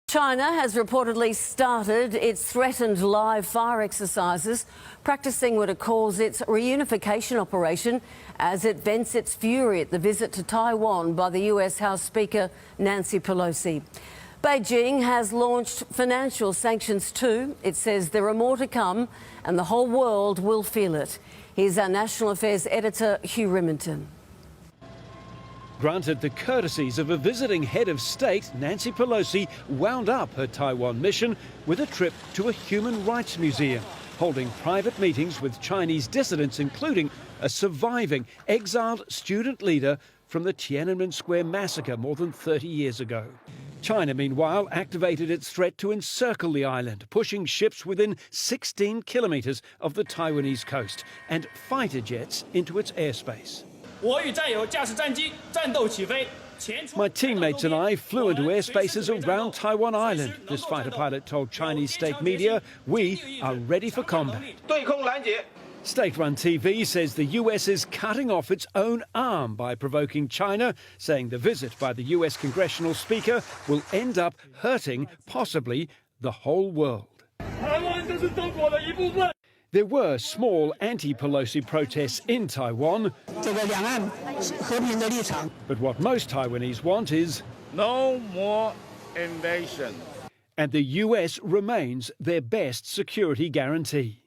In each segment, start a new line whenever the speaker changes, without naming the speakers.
China has reportedly started its threatened live fire exercises, practising what it calls its reunification operation as it vents its fury at the visit to Taiwan by the US House Speaker Nancy Pelosi. Beijing has launched financial sanctions too. It says there are more to come and the whole world will feel it. Here's our National Affairs editor, Hugh Remington.
Granted the courtesies of a visiting head of state, Nancy Pelosi wound up her Taiwan mission with a trip to a human rights museum, holding private meetings with Chinese dissidents, including a surviving exiled student leader from the Tiananmen Square massacre more than 30 years ago. China, meanwhile, activated its threat to encircle the island, pushing ships within 16 kilometres of the Taiwanese coast and fighter jets into its airspace. My teammates and I flew into airspaces around Taiwan Island. This fighter pilot told Chinese state media, "We are ready for combat." State-run TV says the US is cutting off its own arm by provoking China, saying the visit by the US congressional speaker will end up hurting, possibly, the whole world. There were small anti-Pelosi protests in Taiwan, but what most Taiwanese want is
no more invasion.
And the US remains their best security guarantee.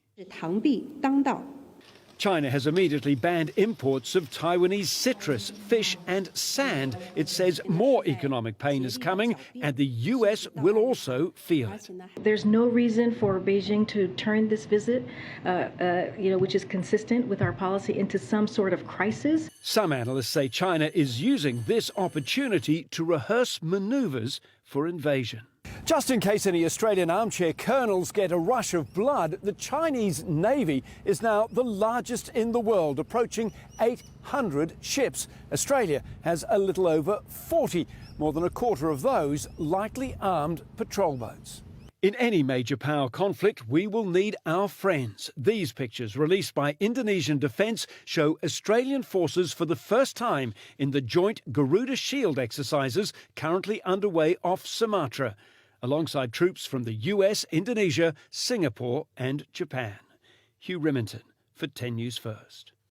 China has immediately banned imports of Taiwanese citrus, fish and sand. It says more economic pain is coming and the US will also feel it.
There's no reason for Beijing to turn this visit, which is consistent with our policy, into some sort of crisis.
Some analysts say China is using this opportunity to rehearse manoeuvres for invasion. Just in case any Australian armchair colonels get a rush of blood, the Chinese Navy is now the largest in the world, approaching 800 ships. Australia has a little over 40, more than a quarter of those lightly armed patrol boats. In any major power conflict, we will need our friends. These pictures, released by Indonesian Defence, show Australian forces for the first time in the joint Garuda Shield exercises currently underway off Sumatra, alongside troops from the US, Indonesia, Singapore and Japan. Hugh Remington for 10 News First.